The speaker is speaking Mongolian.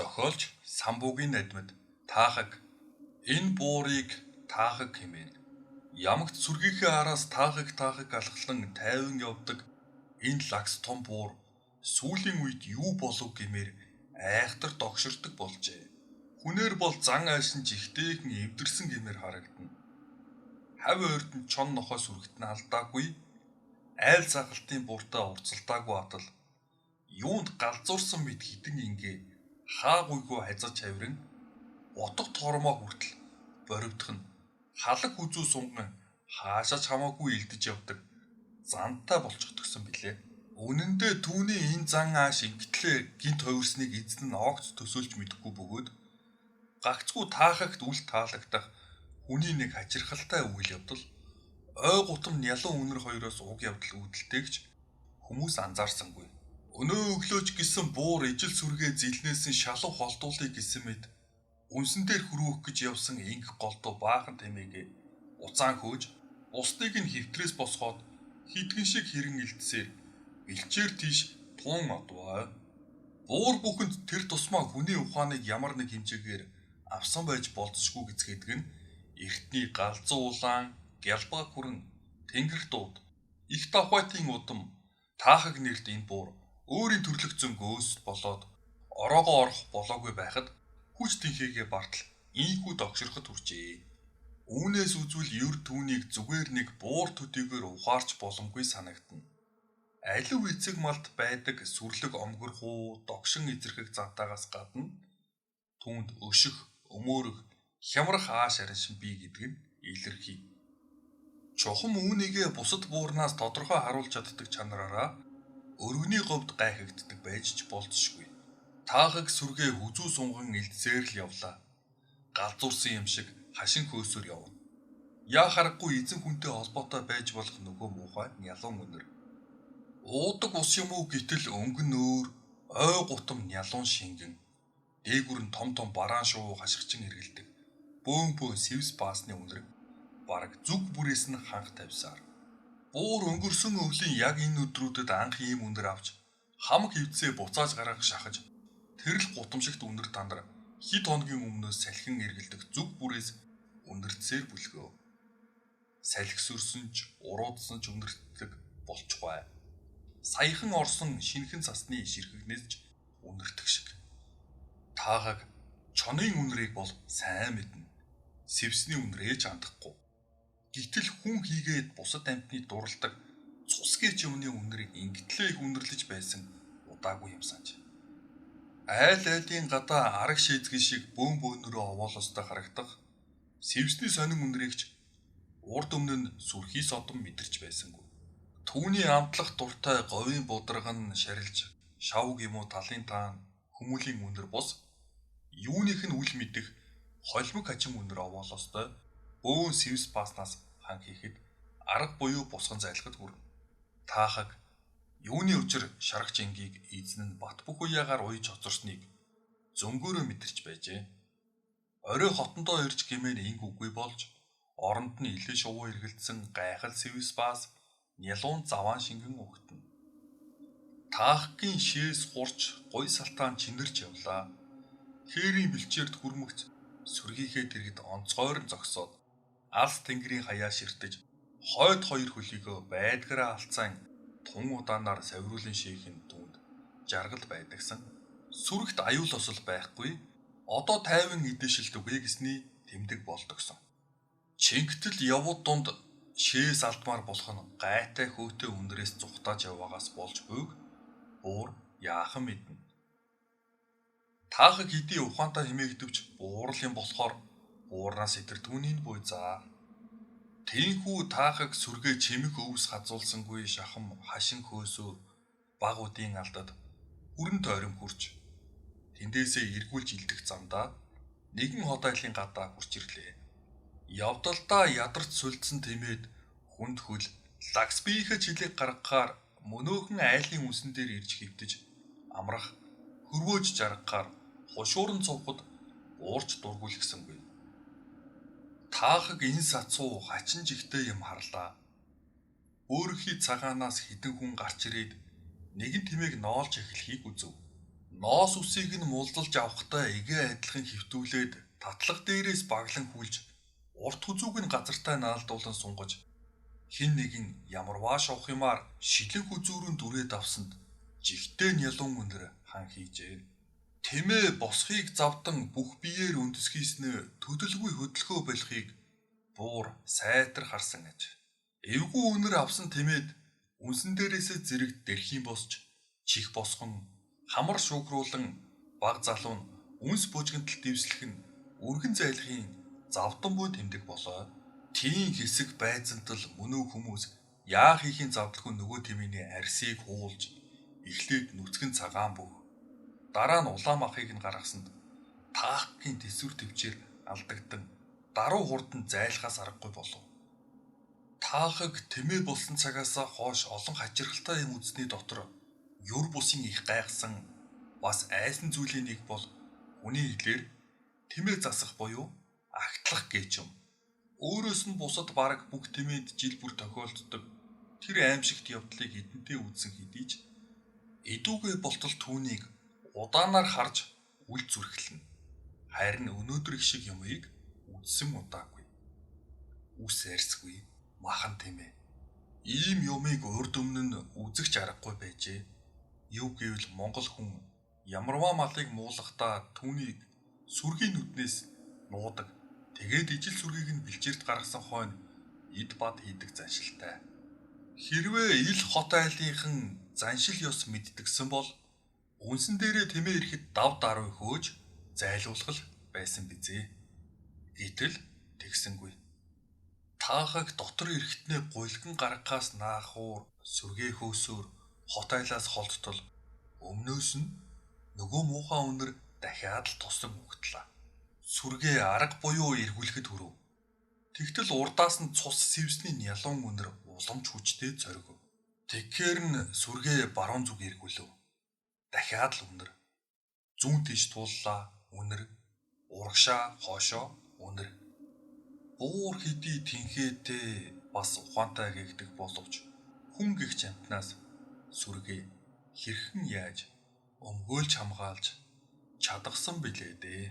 Зохиолч Самбуугийн Надмид таахаг энэ буурыг таахаг хэмээн ямагт сүргийнхээ араас таахаг алхлан тайван явдаг энэ лагс том буур сүүлийн үед юу болов гэмээр айхтар догширдог болжээ. Хүнээр бол зан айшин жигтэйхэн эвдэрсэн гэмээр харагдана. Хав ойрдон чон нохой сүргэтэн алдаагүй, айл цагалтын бууртаа урцалтаагүй атал юунд галзуурсан мэд хитэн ингээ хаагүйгүй хязаж хавиран утга тоормоо хүртэл боривдох нь халаг хүзүү сунган хаашаач хамаагүй илдэж явдаг зантай болчихдгсэн билээ. Үнэн дээр түүний энэ зан ааш ингээдлээ гинт хувирсныг эзэн нь огт төсөөлж мэдэхгүй бөгөөд гагцгүй таахагт үл таалагдах хүний нэг хачирхалтай үйл явдал ой гутам нялуун үнэр хоёроос уг явдал үүдэлтэйгч хүмүүс анзаарсангүй. Өнөө өглөөч гисэн буур ижил сүргээ зилнээсэн шалуу холдуулыг гисэн мэд үнсэн дээр хөрвөх гэж явсан инх голдуу баахан тэмээгээ уцаан хөөж бусдыг нь хэвтрээс босгоод хитгэн шиг хэрэн илтсээр бэлчээр тийш туун одваа. Буур бүхэнд тэр тусмаа хүний ухааныг ямар нэг хэмжээгээр авсан байж болцсохгүй гэцгээдэг нь эртний галзуу улаан, гялбага хүрэн, тэнгэр дууд, их давхайтын удам таахаг нэрт энэ буур өөрийн төрлөختсөн гөөс болоод ороогоо орох болоогүй байхад хүч тэнхээгээ бартал ийхүү догширхот хүрчээ. Үүнээс үзвэл ер түүнийг зүгээр нэг буур төдийгээр ухаарч боломгүй санагдана. Алив эцэг малд байдаг сүрлэг омгөрхүү догшин эзэрхэг зантаагаас гадна түүнд өших, өмөөрөх, хямрах ааш ариншин бий гэдэг нь илэрхий. Чухам үүнийгээ бусад буурнаас тодорхой харуулж чаддаг чанараараа өргөний говьд гайхагддаг байж ч болцсохгүй. Таахаг сүргээ хүзүү сунган илдсээр л явлаа. Галзуурсан юм шиг хашин хөөсөөр явна. Яа харахгүй эзэн хүнтэй холбоотой байж болох нөгөө муухай нялуун өнөр. Уудаг ус юм уу гэтэл өнгөн өөр, ой гутам нялуун шингэн. Дээгүр нь том том бараан шувуу хашгичин эргэлдэг. Бөөн сэвс баасны үнэр бараг зүг бүрээс нь ханх тавьсаар. Буур өнгөрсөн өвлийн яг энэ өдрүүдэд анх ийм үнэр авч хамаг хөвцөө буцааж гаргах шахаж тэрл гутамшигт үнэр тандар хэд хоногийн өмнөөс салхин эргэлдэх зүг бүрээс үнэрцээр бүлгөө. Салхисүрсэн ч уруудсан ч үнэртдэг болчихвай. Саяхан орсон шинхэн цасны ширхэгнээс ч үнэртэх шиг. Таахаг чонын үнрийг бол сайн мэднэ. Сэвсний үнрээ ч андахгүй. Гэтэл хүн хийгээд бусад амьтны дуралдаг цусгийч юмны үнрийг ингэтлээ их үнэрлэж байсан удаагүй юм санаж. Айл айлын гадаа арга шийдгэн шиг бөөнөрөө овоолостой харагдах сэвсний сонин үнрийгч урд өмнө нь сүрхий содон мэдэрч байсангүй. Түүний амтлах дуртай говийн будраган шарилж шавг юм уу талын таан хүмүүлийн үнэр бус юуных нь үл мэдэх холимог хачин үнэр овоолостой бөөн сэвс бааснаас хан хийхэд арга буюу бусган зайлахад хүрнэ. Таахаг юуны учир шаргач энгийг эзэн нь бат бөх уяагаар уйж хоцорсныг зөнгөөрөө мэдэрч байжээ. Орой хотондоо ирж гэмээр инг үгүй болж оронд нь илээ шувуу эргэлдсэн гайхал сэвс баас нялуун заваан шингэн өгтөн. Таахгийн шээс хурч гой салтаан чинэрч явлаа. Хээрийн бэлчээрд хүрмэгц сүргийнхээ дэргэд онцгойрон зогсоод алс тэнгэрийн хаяа ширтэж хойд хоёр хөлийгөө байдгараа алцсан тун удаанаар савируулын шийхэн түүнд жаргал байдагсан. Сүрэгт аюул осол байхгүй. Одоо тайван эдэшилт үгүй гэсний тэмдэг болдогсон. Чингтэл явууд дунд шээс алдмаар болох нь гайтай хөөтэй үнрээс зүхтааж яваагаас болж буйг буур яахан мэднэ. Таахаг хэдий ухаантай хэмээгдэвч буурал юм болохоор буурнаас итэр түүнийг буй заа. Тэнхүү таахаг сүргээ чимэг өвс хазуулсангүй шахам хашин хөөсөө багуудын алдад хүрэн тойрон хурж тэндээсээ эргүүлж илдэх замдаа нэгэн хот айлын гадаа хурч ирлээ. Явдалдаа ядарч сүлдсэн тэмээд хүнд хөл лагсбийнхээ чилэг гаргахаар мөнөөхөн айлын үнсэн дээр ирж хөвтөж амрах хөрвөөж жаргахаар хушууран цувхад уурч дургуулгсангүй. Таахаг энэ сацуу хачин жигтэй юм харлаа. Өөрөхийн цагаанаас хідэн хүн гарч ирээд нэгэн тэмээг ноолж эхлэхийг үзв. Ноос үсийг нь мулдалж авахдаа эгээ адилхан хөвтүүлээд татлага дээрээс баглан хүлж урт хүзүүг нь газартаа наалдуулан сунгаж хин нэгэн ямарваа шовхимаар шилэн хүзүүрэн дүрээд авсанд жигтэй нялуун өнөр хан хийжээ. Тэмээ босхийг завдан бүх биеэр үндэсгийснээ төдөлгүй хөдөлгөө болохыг буур сайтар харсан аж. Эвгүй өнөр авсан тэмээд үнсэн дээрээсээ зэрэг дэрхийн босч чих босгон хамар шугруулан баг залуу нь үнс бужигнтал дэвслэх нь үргэн зайлахын завдан буй тэмдэг болоо. Тийм хэсэг байцантал мөнөө хүмүүс яа хийхин завдалгүй нөгөө тэмээний арсыг хуулж эхлээд нүцгэн цагаан бүх. Дараа нь улаан махыг нь гаргасанд таахын тэсвэр төвчээр алдагдан даруй хурдан зайлахаас аргагүй болов. Таахаг тэмээ болсон цагаас хойш олон хачирхалтай юм үзсний дотор юр бусын их гайхсан бас айсан зүйлийн нэг бол хүний хэлээр тэмээ засах буюу агтлах гэж юм. Өөрөөс нь бусад бараг бүх тэмээд жил бүр тохиолддог тэр аимшигт явдлыг эдэнтэй үзсэн хэдий ч эдүүгээ болтол түүнийг удаанаар харж үл зүрхлэнэ. Харин өнөөдөр их шиг юмыг үзсэн удаагүй. Үс арьсгүй махан тэмээ. Ийм юмыг урд өмнө нь үзэгч аргагүй байжээ. Юу гэвэл монгол хүн ямарваа малыг муулахдаа түүнийг сүргийн нүднээс нуудаг. Тэгээд ижил сүргийг нь бэлчээрт гаргасан хойно эд бад хийдэг заншилтай. Хэрвээ ил хот айлынхан заншил ёс мэддгсэн бол үнсэн дээрээ тэмээ ирэхэд дав даруй хөөж зайлуулах байсан бизээ. Гэтэл тэгсэнгүй. Таахаг дотор ирэхтнээ гуйлган гаргахаас наахуур сүргээ хөөсөөр хот айлаас холдтол өмнөөс нь нөгөө муухай өнөр дахиад л тусан өгтлээ. Сүргээ арга буюу эргүүлэхэд хүрв. Тэгтэл урдаас нь цус сэвсний нялуун өнөр уламж хүчтэй цоргив. Тэгэхээр нь сүргээ баруун зүг эргүүлв. Дахиад л өнөр. Зүүн тийш тууллаа өнөр. Урагшаа хоошоо өнөр. Буур хэдий тэнхээтэй бас ухаантай гэгдэх боловч хүн гихч амтнаас сүргээ хэрхэн яаж өмгөөлж хамгаалж чадгсан билээ дээ.